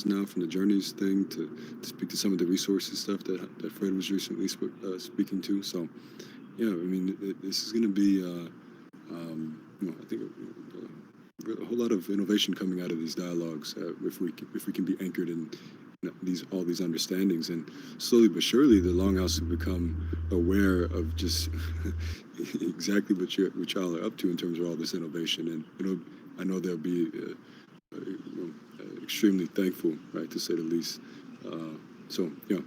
just now from the Journeys thing to speak to some of the resources stuff that Fred was recently speaking to. So, yeah, I mean, this is going to be, I think a whole lot of innovation coming out of these dialogues if we can be anchored in all these understandings, and slowly but surely the Longhouse will become aware of just exactly what y'all are up to in terms of all this innovation, and I know they'll be extremely thankful, right, to say the least. So yeah.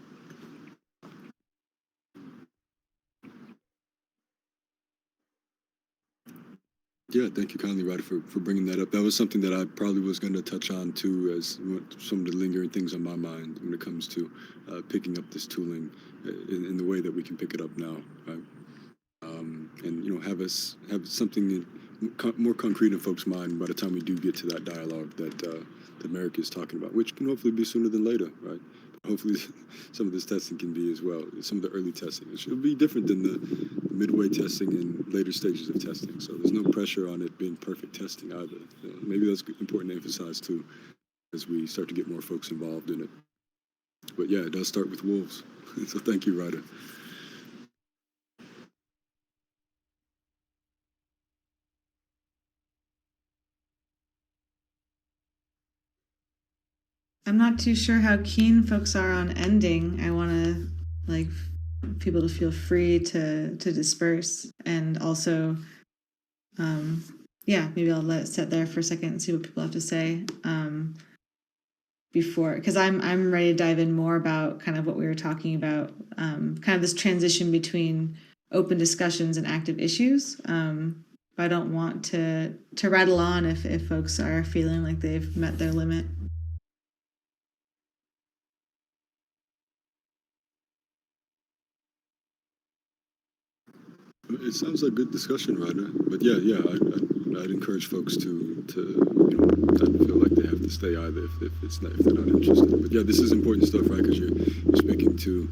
Yeah, thank you kindly, Ryder, for bringing that up. That was something that I probably was going to touch on too, as some of the lingering things on my mind when it comes to picking up this tooling in the way that we can pick it up now, right? And have something more concrete in folks' mind by the time we do get to that dialogue that Merrick is talking about, which can hopefully be sooner than later, right? Hopefully, some of this testing can be as well. Some of the early testing, it should be different than the midway testing and later stages of testing. So there's no pressure on it being perfect testing either. Maybe that's important to emphasize too, as we start to get more folks involved in it. But yeah, it does start with wolves. So thank you, Ryder. I'm not too sure how keen folks are on ending. I want to like people to feel free to disperse, and also, yeah, maybe I'll let it sit there for a second and see what people have to say before, because I'm ready to dive in more about kind of what we were talking about, kind of this transition between open discussions and active issues. But I don't want to rattle on if folks are feeling like they've met their limit. It sounds like good discussion, Ryder. But yeah, I'd encourage folks to not feel like they have to stay either if they're not interested. But yeah, this is important stuff, right? Because you're speaking to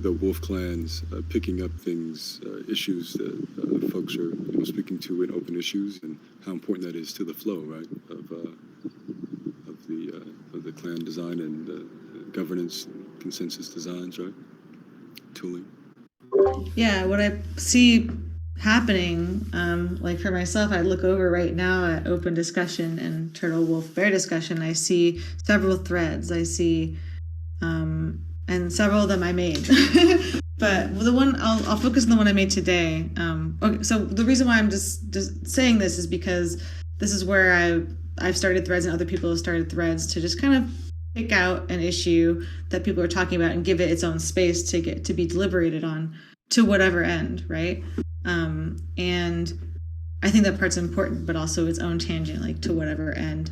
the wolf clans picking up things, issues that folks are speaking to in open issues, and how important that is to the flow, right, of the clan design and governance consensus designs, right? Tooling. Yeah, what I see happening, like for myself, I look over right now at open discussion and turtle wolf bear discussion. I see several threads. I see, and several of them I made. But the one I'll focus on the one I made today. Okay, so the reason why I'm just saying this is because this is where I've started threads and other people have started threads to just kind of pick out an issue that people are talking about and give it its own space to get to be deliberated on to whatever end, right? And I think that part's important, but also its own tangent, like to whatever end.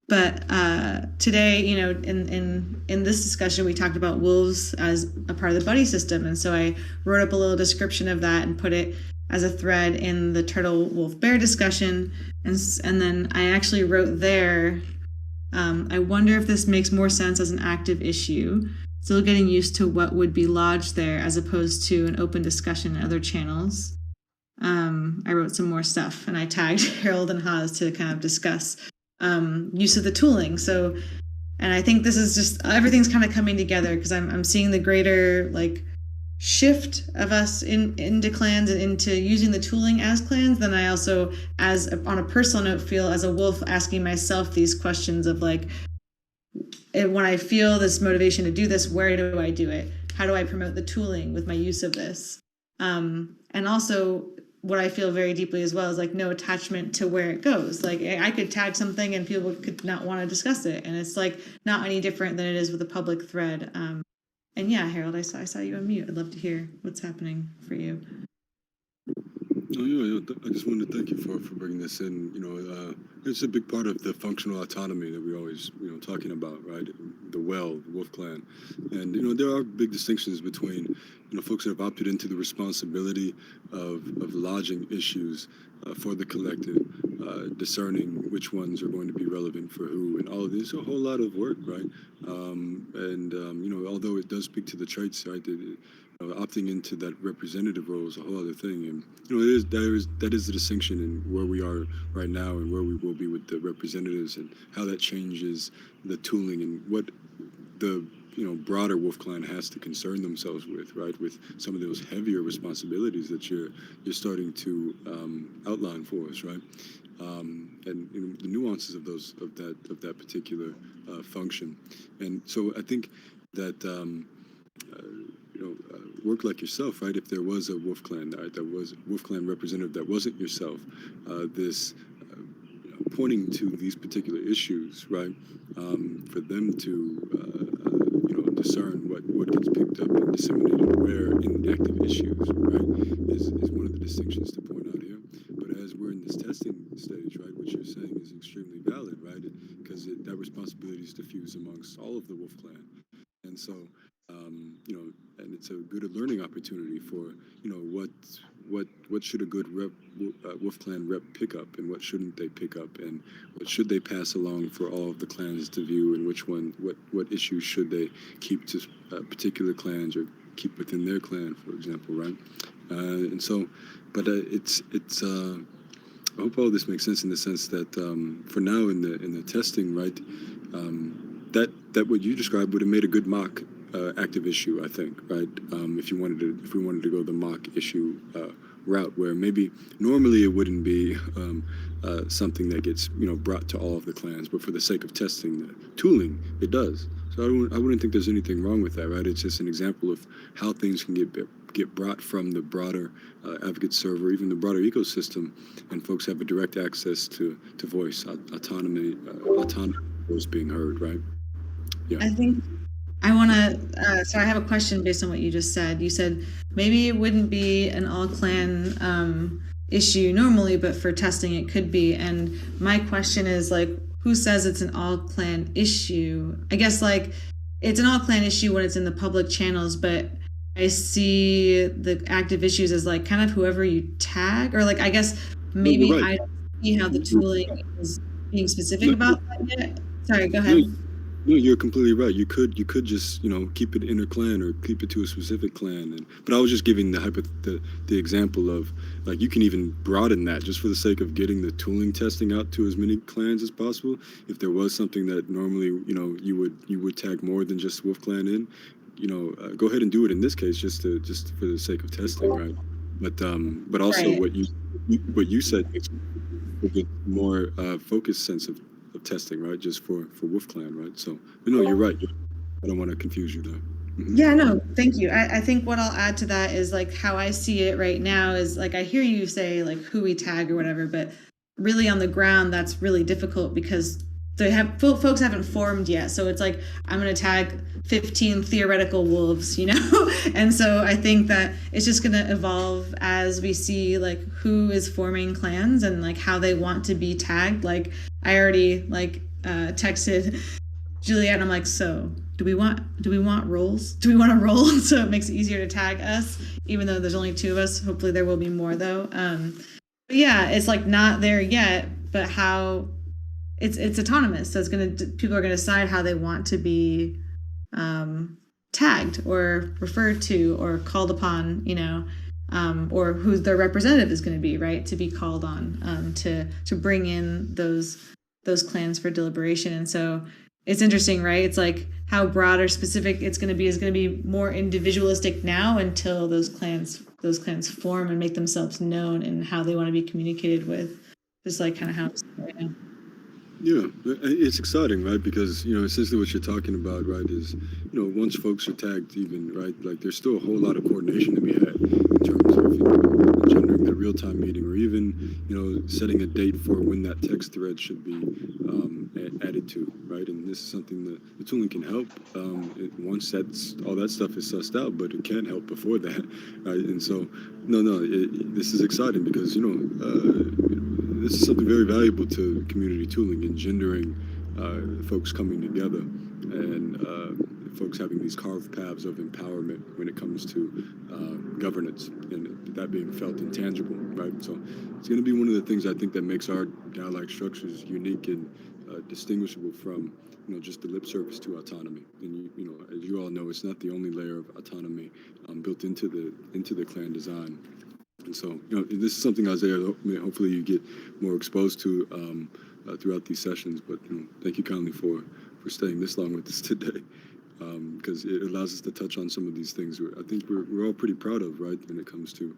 But today, in this discussion, we talked about wolves as a part of the buddy system, and so I wrote up a little description of that and put it as a thread in the turtle wolf bear discussion, and then I actually wrote there. I wonder if this makes more sense as an active issue. Still getting used to what would be lodged there as opposed to an open discussion in other channels. I wrote some more stuff and I tagged Harold and Haas to kind of discuss use of the tooling. So, and I think this is just everything's kind of coming together because I'm seeing the greater like shift of us into clans and into using the tooling as clans. Then I also, as on a personal note, feel as a wolf asking myself these questions of like, when I feel this motivation to do this, where do I do it? How do I promote the tooling with my use of this? And also what I feel very deeply as well is like no attachment to where it goes. Like I could tag something and people could not want to discuss it. And it's like not any different than it is with a public thread. And yeah, Harold, I saw you on mute. I'd love to hear what's happening for you. Oh yeah, I just wanted to thank you for bringing this in. It's a big part of the functional autonomy that we always talking about, right? The Wolf Clan, and there are big distinctions between folks that have opted into the responsibility of lodging issues for the collective, discerning which ones are going to be relevant for who, and all of this. A whole lot of work, right? Although it does speak to the traits, right? opting into that representative role is a whole other thing, and that is the distinction in where we are right now and where we will be with the representatives, and how that changes the tooling and what the broader Wolf Clan has to concern themselves with, right? With some of those heavier responsibilities that you're starting to outline for us, right? And the nuances of that particular function, and so I think that uh, work like yourself, right? If there was a Wolf Clan, right, that was a Wolf Clan representative that wasn't yourself, this pointing to these particular issues, right? For them to discern what gets picked up and disseminated where in active issues, right? Is one of the distinctions to point out here. But as we're in this testing stage, right, what you're saying is extremely valid, right? Because that responsibility is diffused amongst all of the Wolf Clan, and so and it's a good learning opportunity for what should a good Wolf Clan rep pick up, and what shouldn't they pick up, and what should they pass along for all of the clans to view, and what issues should they keep to particular clans or keep within their clan, for example, right? And so, but it's. I hope all this makes sense in the sense that for now in the testing, right, that what you described would have made a good mock active issue, I think, right? If we wanted to go the mock issue route, where maybe normally it wouldn't be something that gets brought to all of the clans, but for the sake of testing the tooling, it does. So I wouldn't think there's anything wrong with that, right? It's just an example of how things can get brought from the broader advocate server, even the broader ecosystem, and folks have a direct access to voice autonomy voice being heard, right? Yeah. I think I want to. So I have a question based on what you just said. You said maybe it wouldn't be an all clan issue normally, but for testing it could be. And my question is like, who says it's an all clan issue? I guess like it's an all clan issue when it's in the public channels, but I see the active issues as like kind of whoever you tag, or like I guess No, you're maybe right. I don't see how the tooling is being specific No, about that yet. Sorry, go no, ahead. no, you're completely right. You could just keep it inner clan or keep it to a specific clan. And but I was just giving the example of like you can even broaden that just for the sake of getting the tooling testing out to as many clans as possible. If there was something that normally you would tag more than just Wolf Clan in, go ahead and do it in this case just for the sake of testing, right? But also Right. what you said makes a bit more focused sense of testing, right? Just for Wolf Clan, right? So, but no, you're right. I don't want to confuse you there. Yeah, no, thank you. I think what I'll add to that is like how I see it right now is like I hear you say like who we tag or whatever, but really on the ground that's really difficult because folks haven't formed yet. So it's like I'm going to tag 15 theoretical wolves, and so I think that it's just going to evolve as we see like who is forming clans and like how they want to be tagged. Like I already like texted Juliet, and I'm like, so do we want roles? Do we want a role so it makes it easier to tag us, even though there's only two of us? Hopefully there will be more though. But yeah, it's like not there yet, but how it's autonomous. So people are gonna decide how they want to be tagged or referred to or called upon, or who their representative is going to be, right? To be called on to bring in those clans for deliberation. And so it's interesting, right? It's like how broad or specific it's going to be is going to be more individualistic now until those clans form and make themselves known and how they want to be communicated with. Just like kind of how it's right now. Yeah, it's exciting, right? Because essentially what you're talking about, right, is once folks are tagged, even right, like there's still a whole lot of coordination to be had in terms of generating that real-time meeting, or even setting a date for when that text thread should be added to, right? And this is something that the tooling can help once that's all that stuff is sussed out, but it can't help before that, right? And so, this is exciting because this is something very valuable to community tooling, engendering folks coming together and folks having these carved paths of empowerment when it comes to governance and that being felt and tangible, right? So it's going to be one of the things I think that makes our dialogue structures unique and distinguishable from just the lip service to autonomy. And as you all know, it's not the only layer of autonomy built into the clan design. And so, this is something, Isaiah, hopefully you get more exposed to throughout these sessions. But thank you kindly for staying this long with us today, because it allows us to touch on some of these things I think we're all pretty proud of, right, when it comes to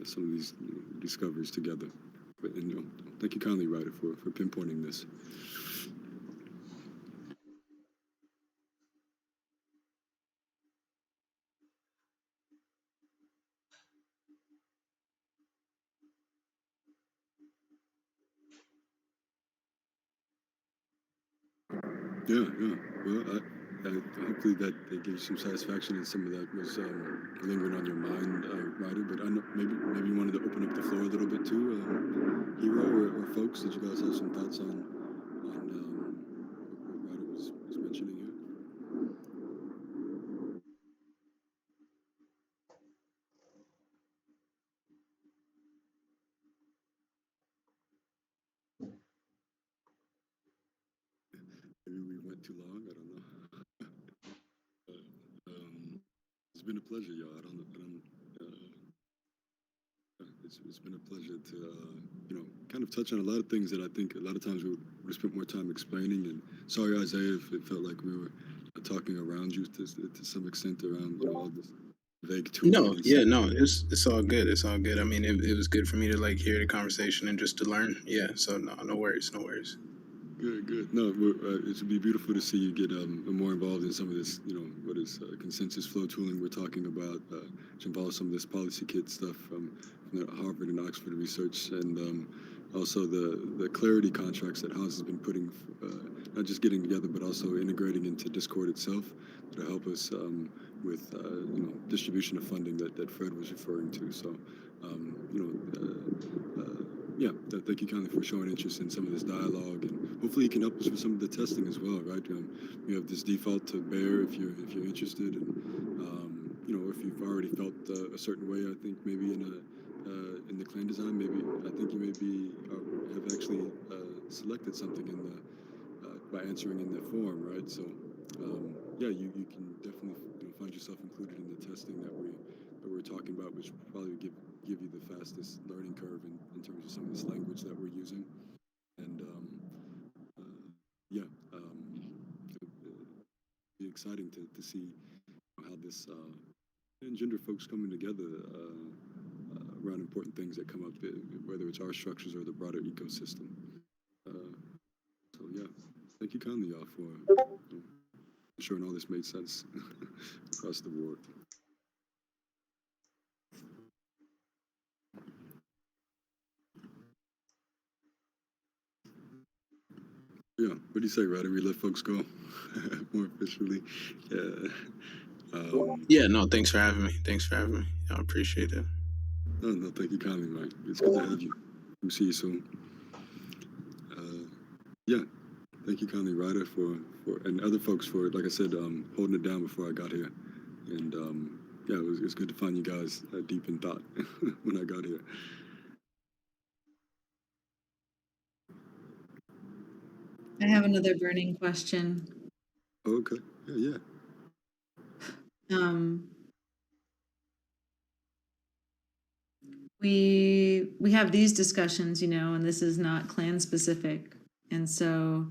some of these discoveries together. But thank you kindly, Ryder, for pinpointing this. Yeah, yeah. Well, hopefully that gives you some satisfaction, and some of that was lingering on your mind, Ryder. But I know maybe you wanted to open up the floor a little bit too, Hero or folks. Did you guys have some thoughts on what Ryder was mentioning here? Maybe we went too long. I don't know. It's been a pleasure, y'all. It's been a pleasure to kind of touch on a lot of things that I think a lot of times we would spend more time explaining. And sorry, Isaiah, if it felt like we were talking around you to some extent around all this vague tooling. No, yeah, no, it's all good. It's all good. I mean, it was good for me to like hear the conversation and just to learn. Yeah, so no worries, no worries. Good. No, it would be beautiful to see you get more involved in some of this, what is consensus flow tooling we're talking about, which involves some of this policy kit stuff from the Harvard and Oxford research, and also the clarity contracts that Haas has been putting, not just getting together, but also integrating into Discord itself to help us with, distribution of funding that Fred was referring to. So, yeah, thank you kindly for showing interest in some of this dialogue, and hopefully you can help us with some of the testing as well, right? We have this default to bear if you're interested, and if you've already felt a certain way. I think maybe in the clan design, maybe I think you maybe have actually selected something in the by answering in the form, right? So yeah, you can definitely find yourself included in the testing that we're talking about, which will probably give you the fastest learning curve in terms of some of this language that we're using. And yeah, it'll be exciting to see how this engender folks coming together around important things that come up, whether it's our structures or the broader ecosystem. So yeah, thank you kindly, y'all, for ensuring all this made sense across the board. Yeah, what do you say, Ryder? We let folks go more officially. Yeah. Yeah, no, thanks for having me. I appreciate it. No, thank you kindly, Mike. It's good to have you. We'll see you soon. Yeah, thank you kindly, Ryder, and other folks for, like I said, holding it down before I got here. And yeah, it was good to find you guys deep in thought when I got here. I have another burning question. Okay. Yeah. We have these discussions, and this is not clan specific. And so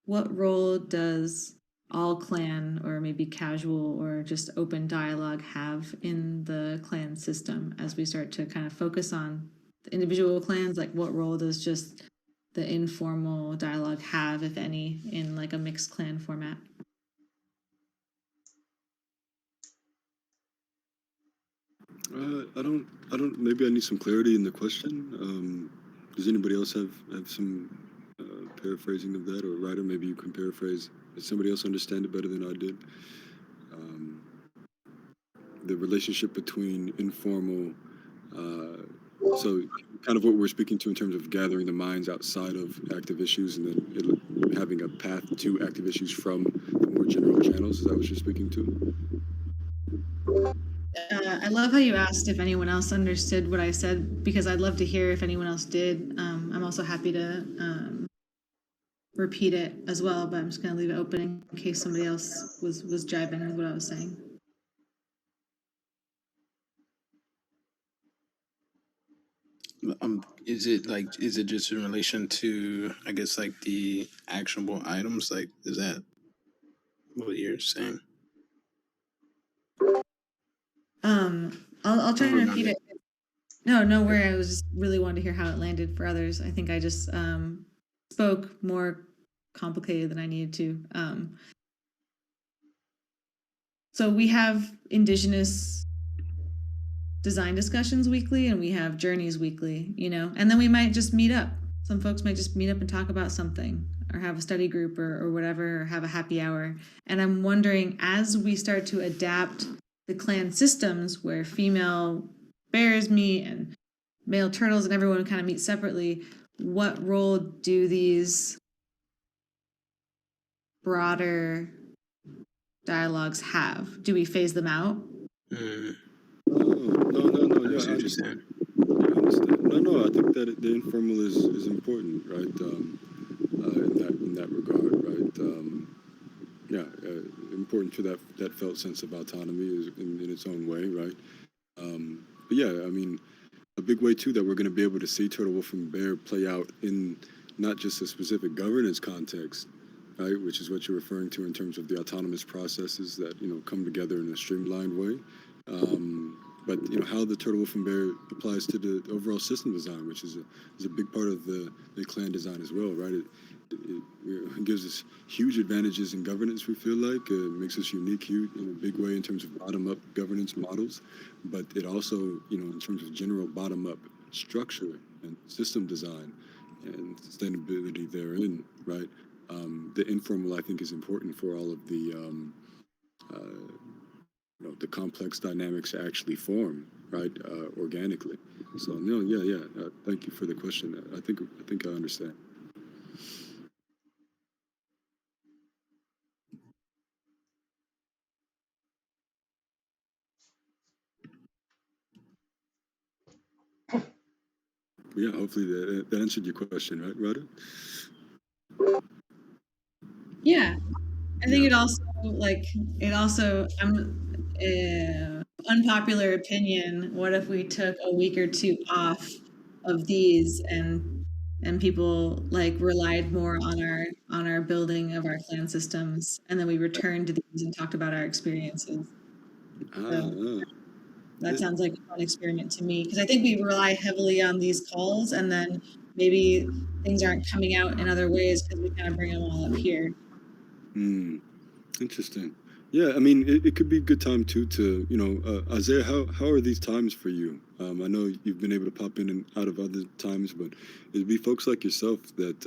what role does all clan, or maybe casual or just open dialogue, have in the clan system as we start to kind of focus on the individual clans? Like, what role does just the informal dialogue have, if any, in like a mixed clan format? I don't. Maybe I need some clarity in the question. Does anybody else have some paraphrasing of that, or Ryder? Maybe you can paraphrase. Does somebody else understand it better than I did? The relationship between informal, so kind of what we're speaking to in terms of gathering the minds outside of active issues, and then having a path to active issues from the more general channels. Is that what you're speaking to? I love how you asked if anyone else understood what I said, because I'd love to hear if anyone else did. I'm also happy to repeat it as well, but I'm just going to leave it open in case somebody else was jiving with what I was saying. Is it just in relation to, I guess, like the actionable items? Like, is that what you're saying? I'll try and Or repeat it. No, no worry. I was just really wanting to hear how it landed for others. I think I just spoke more complicated than I needed to. So we have Indigenous design discussions weekly and we have journeys weekly, you know, and then we might just meet up. Some folks might just meet up and talk about something or have a study group or whatever, or have a happy hour. And I'm wondering, as we start to adapt the clan systems where female bears meet and male turtles and everyone kind of meet separately, what role do these broader dialogues have? Do we phase them out? Mm, No. I Yeah, see what you're saying. I understand. No. I think that the informal is important, right? In that regard, right? Important to that felt sense of autonomy is in its own way, right? But yeah, I mean, a big way too that we're going to be able to see Turtle Wolf and Bear play out in not just a specific governance context, right, which is what you're referring to in terms of the autonomous processes that come together in a streamlined way, but how the Turtle Wolf and Bear applies to the overall system design, which is a big part of the clan design as well, right? It gives us huge advantages in governance. We feel like it makes us unique in a big way in terms of bottom-up governance models, but it also, in terms of general bottom-up structure and system design and sustainability therein, right? The informal, I think, is important for all of the complex dynamics to actually form, right, organically. So, no, yeah. Thank you for the question. I think I understand. Yeah, hopefully that answered your question, right, Rada? Yeah, I think Yeah. it also unpopular opinion. What if we took a week or two off of these and people like relied more on our building of our clan systems, and then we returned to these and talked about our experiences. So Ah, that sounds like a fun experiment to me because I think we rely heavily on these calls, and then maybe things aren't coming out in other ways because we kind of bring them all up here. interesting. Yeah, I mean, it could be a good time too to, Isaiah, how are these times for you? I know you've been able to pop in and out of other times, but it'd be folks like yourself that,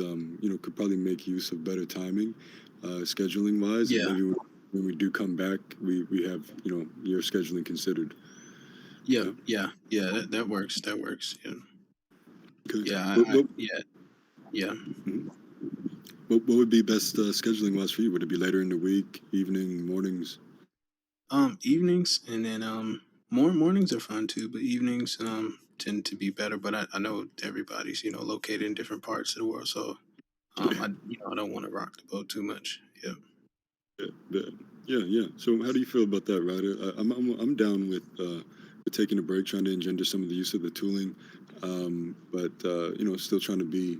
could probably make use of better timing, scheduling wise, and Yeah, maybe when we do come back, we have, your scheduling considered. yeah, Yeah. yeah. That works. That works. Yeah, Okay. yeah, yeah. Mhm. What would be best scheduling wise for you? Would it be later in the week, evening, mornings? Evenings, and then more mornings are fun too, but evenings tend to be better. But I know everybody's located in different parts of the world, so I don't want to rock the boat too much. Yeah. Yeah, yeah. So how do you feel about that, Ryder? I'm down with taking a break, trying to engender some of the use of the tooling, but still trying to be,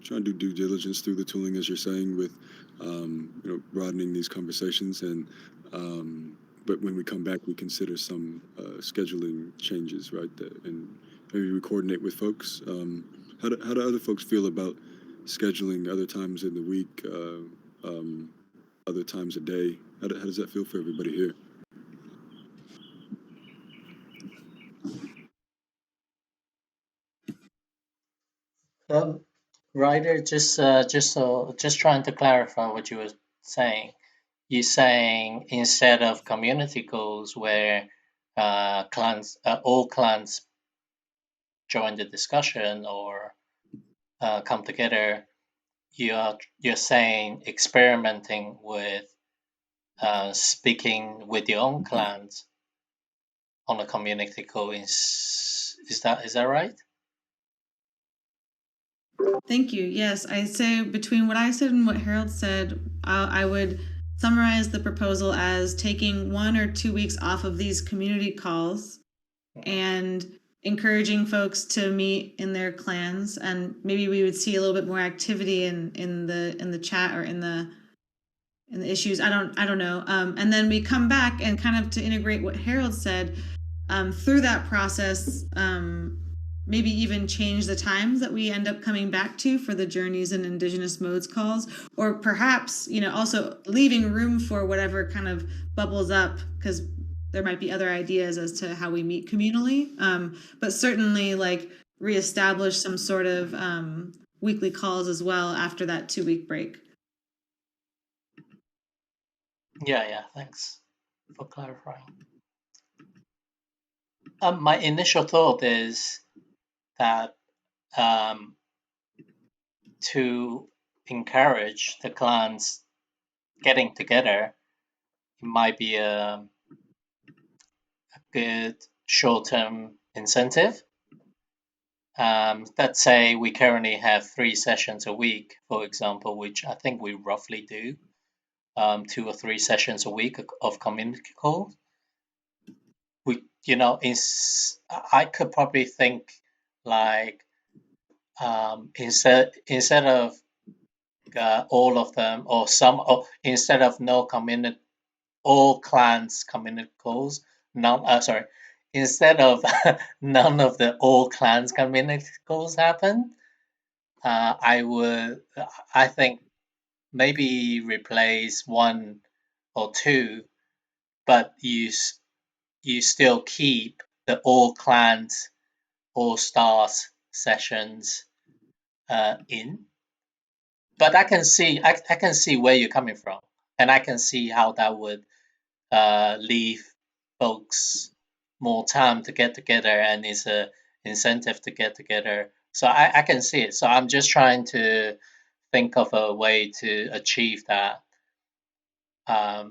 trying to do due diligence through the tooling, as you're saying, with broadening these conversations, and but when we come back, we consider some scheduling changes, right? And maybe we coordinate with folks. How do other folks feel about scheduling other times in the week? Other times a day. How does that feel for everybody here? Ryder, just trying to clarify what you were saying. You're saying instead of community goals where all clans join the discussion or come together, you're saying experimenting with speaking with your own clans on a community goal is that right? Thank you. Yes, I say between what I said and what Harold said, I would summarize the proposal as taking 1 or 2 weeks off of these community calls and encouraging folks to meet in their clans, and maybe we would see a little bit more activity in the chat or in the issues. I don't know. And then we come back and kind of to integrate what Harold said through that process. Maybe even change the times that we end up coming back to for the journeys and indigenous modes calls, or perhaps also leaving room for whatever kind of bubbles up, because there might be other ideas as to how we meet communally. But certainly like reestablish some sort of weekly calls as well after that 2 week break. Yeah, thanks for clarifying. My initial thought is that to encourage the clans getting together, it might be a good short-term incentive. Let's say we currently have 3 sessions a week, for example, which I think we roughly do, 2 or 3 sessions a week of community calls. I could probably think like instead of all of them or some, or instead of no community, all clans community calls, sorry, instead of none of the all clans community calls happen, I think maybe replace 1 or 2, but you still keep the all clans, all stars sessions in. But I can see where you're coming from, and I can see how that would leave folks more time to get together, and is a incentive to get together. So I can see it. So I'm just trying to think of a way to achieve that. I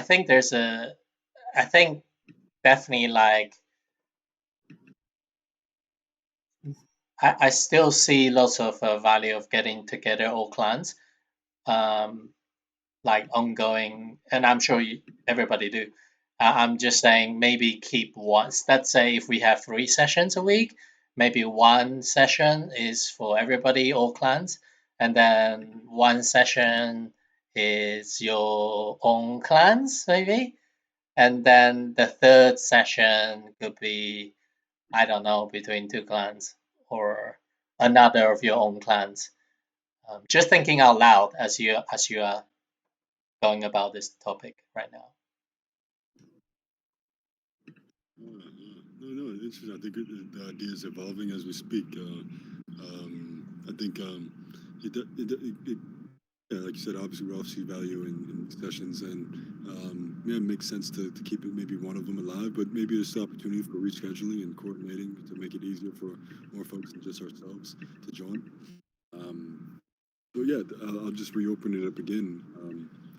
think I think definitely like I still see lots of value of getting together all clans, like ongoing, and I'm sure everybody do. I'm just saying maybe keep once. Let's say if we have 3 sessions a week, maybe one session is for everybody, all clans, and then one session is your own clans, maybe. And then the third session could be, I don't know, between 2 clans or another of your own clans. Just thinking out loud as you are going about this topic right now. No, it's interesting. I think the idea is evolving as we speak. I think yeah, like you said, obviously we all see value in sessions, and yeah, it makes sense to keep it maybe one of them alive, but maybe there's still opportunity for rescheduling and coordinating to make it easier for more folks than just ourselves to join. So yeah, I'll just reopen it up again.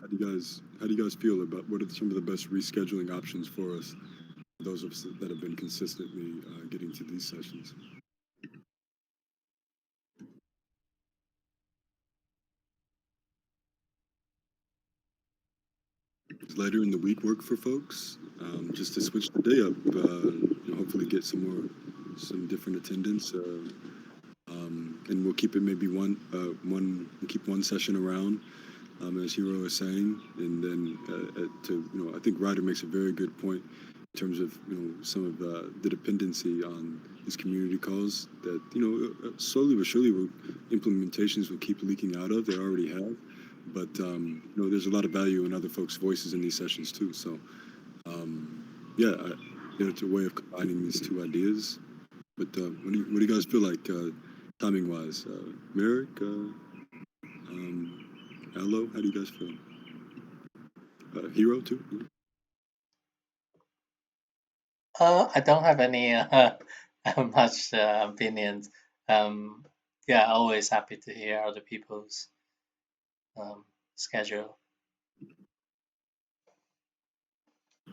How do you guys feel about what are some of the best rescheduling options for us? Those of us that have been consistently getting to these sessions. Does later in the week work for folks? Just to switch the day up, hopefully get some different attendance, and we'll keep it maybe we'll keep one session around, as Hiro is saying, and then I think Ryder makes a very good point in terms of some of the dependency on these community calls that slowly but surely implementations will keep leaking out of. They already have, but there's a lot of value in other folks' voices in these sessions too. So yeah, it's a way of combining these two ideas. But what do you guys feel like timing wise? Merrick, Allo, how do you guys feel? Hiro too. I don't have any much opinions. Yeah, always happy to hear other people's schedule.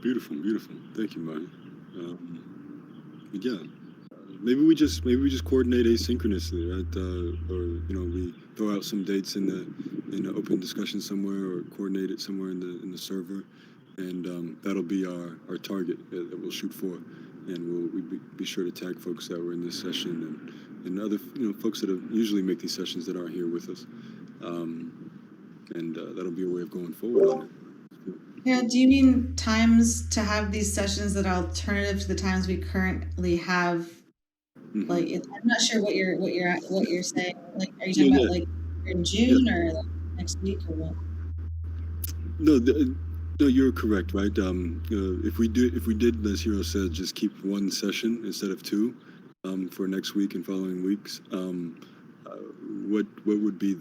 Beautiful. Thank you, Maya. Yeah, maybe we just coordinate asynchronously, right? Or we throw out some dates in the open discussion somewhere, or coordinate it somewhere in the server, and that'll be our target that we'll shoot for, and we'll be sure to tag folks that were in this session and other folks that usually make these sessions that aren't here with us, and that'll be a way of going forward on it. Yeah, do you mean times to have these sessions that are alternative to the times we currently have? Mm-hmm. Like, I'm not sure what you're saying. Like, are you talking Yeah, about like in June or like next week or what? No, you're correct, right? If we did, as Hiro said, just keep one session instead of two, for next week and following weeks, what would be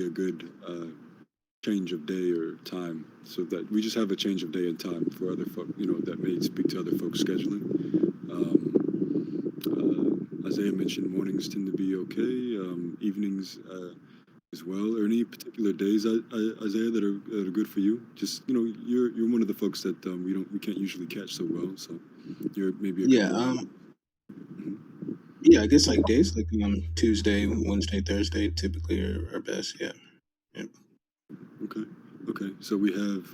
a good change of day or time, so that we just have a change of day and time for other folk, that may speak to other folks' scheduling. Isaiah mentioned mornings tend to be okay, evenings as well. Or any particular days, Isaiah, that are good for you? Just you're one of the folks that we can't usually catch so well, so you're maybe a Yeah. couple. Yeah, I guess like days like Tuesday, Wednesday, Thursday typically are best. Yeah. Okay. So we have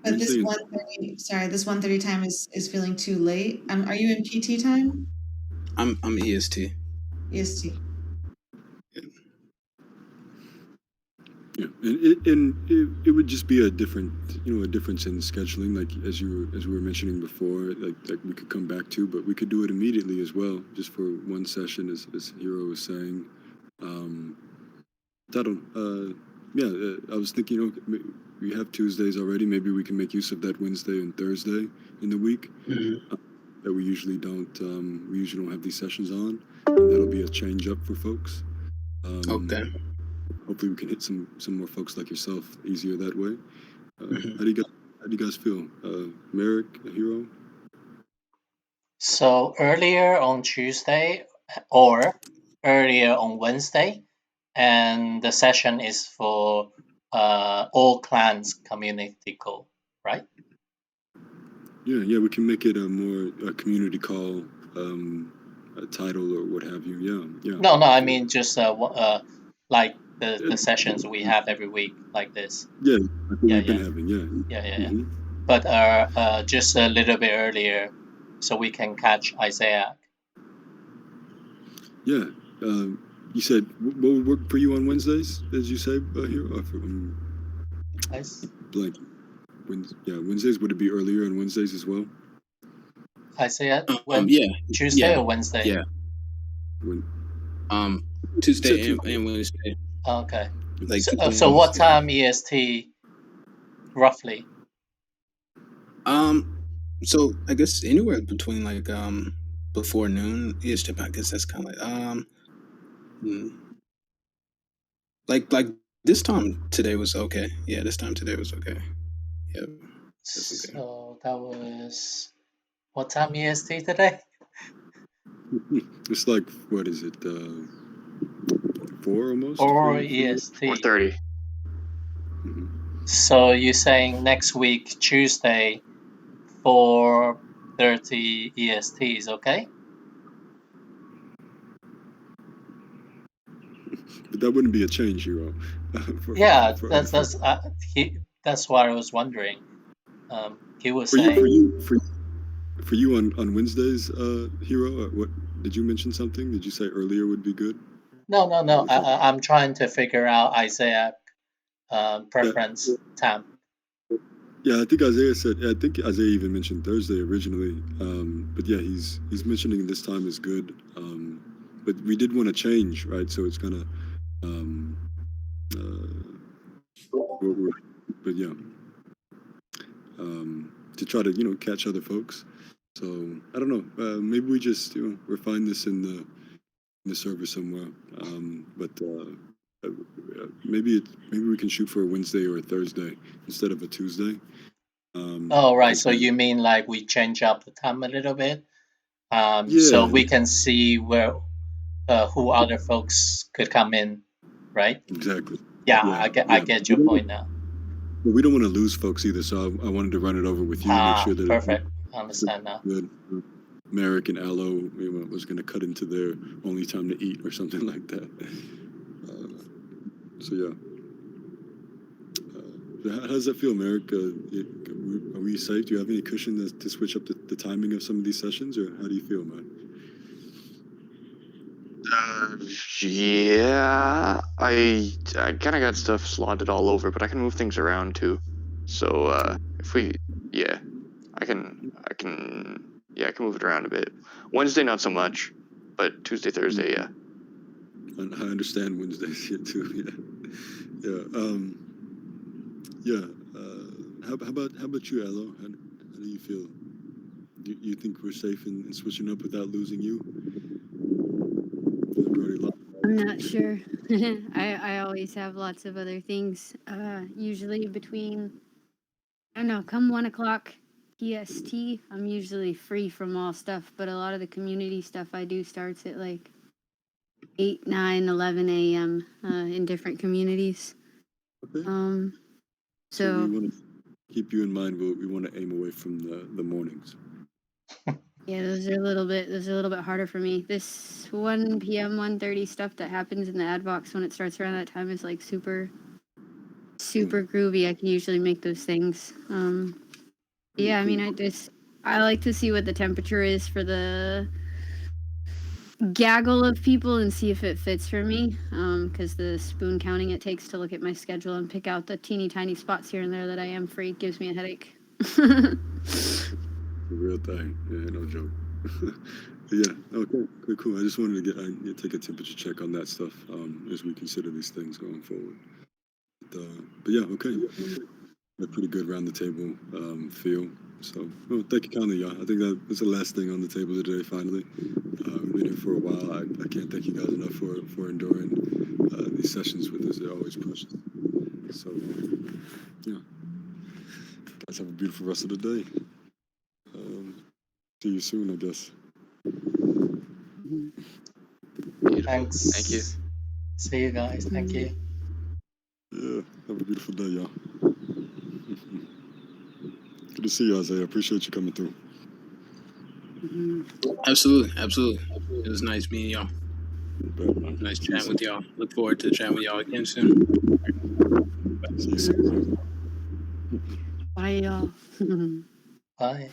But this Wednesday. 1:30, sorry, this 1:30 time is feeling too late. Are you in PT time? I'm EST. EST. Yeah, and it would just be a difference in scheduling, like as we were mentioning before, like we could come back to, but we could do it immediately as well, just for one session, as Hiro was saying. I was thinking, we have Tuesdays already. Maybe we can make use of that Wednesday and Thursday in the week, that we usually don't. We usually don't have these sessions on, and that'll be a change up for folks. Okay. Hopefully we can hit some more folks like yourself easier that way. How do you guys feel, Merrick, Hiro? So earlier on Tuesday or earlier on Wednesday, and the session is for all clans community call, right? Yeah, we can make it a community call, a title or what have you. Yeah. No, I mean just like the sessions we have every week, like this. Yeah, like what we've been having. Yeah. Yeah. But just a little bit earlier, so we can catch Isaiah. Yeah. You said what would work for you on Wednesdays, as you say, Hiro? Blank. Wednesdays. Would it be earlier on Wednesdays as well? Isaiah, Tuesday or Wednesday? Yeah. Tuesday and Wednesday. Okay. Like so what time EST roughly? So I guess anywhere between like before noon ish to, I guess that's kind of like this time today was okay. Yeah, this time today was okay. Yeah. That's okay. So that was what time EST today? It's like, what is it? 4 almost. 4 EST. 4:30. So you're saying next week Tuesday 4:30 EST is okay? But that wouldn't be a change, Hiro. That's what I was wondering. He was for saying for you on Wednesdays, Hiro. What did you mention something? Did you say earlier would be good? No. I'm trying to figure out Isaiah preference time. Yeah, I think Isaiah even mentioned Thursday originally. But yeah, he's mentioning this time is good. But we did want to change, right? So it's kind of but yeah, to try to catch other folks. So I don't know. Maybe we just refine this in the server somewhere. But maybe we can shoot for a Wednesday or a Thursday instead of a Tuesday. Right. So you mean like we change up the time a little bit, so we can see where who other folks could come in, right? Exactly. Yeah. I get your point now. But we don't want to lose folks either, so I wanted to run it over with you, make sure that perfect. I understand now. Good. Merrick and Aloe was going to cut into their only time to eat or something like that. So yeah. How does that feel, Merrick? Are we safe? Do you have any cushion to switch up the timing of some of these sessions, or how do you feel, man? Yeah, I kind of got stuff slotted all over, but I can move things around too. So if we, yeah, I can move it around a bit. Wednesday not so much, but Tuesday, Thursday, yeah. I understand Wednesdays here too. Yeah. How about you, Aloe? How do you feel? Do you think we're safe in switching up without losing you? I'm not sure. I always have lots of other things. Usually between, I don't know, come 1 o'clock PST, I'm usually free from all stuff, but a lot of the community stuff I do starts at like 8, 9, 11 a.m. In different communities. Okay. So we want to keep you in mind. We want to aim away from the mornings. yeah, those are a little bit harder for me. This 1 p.m. 1:30 stuff that happens in the ad box when it starts around that time is like super groovy. I can usually make those things. Yeah, I mean, I like to see what the temperature is for the gaggle of people and see if it fits for me. Because the spoon counting it takes to look at my schedule and pick out the teeny tiny spots here and there that I am free gives me a headache. The real thing. Yeah, no joke. Yeah. Okay. Cool. I just wanted to take a temperature check on that stuff as we consider these things going forward. But yeah. Okay. A pretty good round the table feel. So, well, thank you kindly, y'all. I think that's the last thing on the table today. Finally, we've been here for a while. I can't thank you guys enough for enduring these sessions with us. They're always precious. So, yeah. Guys, have a beautiful rest of the day. See you soon, I guess. Beautiful. Thanks. Thank you. See you guys. Thank you. Yeah. Have a beautiful day, y'all. Good to see you, Isaiah. I appreciate you coming through. Absolutely. It was nice meeting y'all. Nice See you chatting with soon. y'all. Look forward to chatting with y'all again soon. See you soon. Bye, y'all. Bye.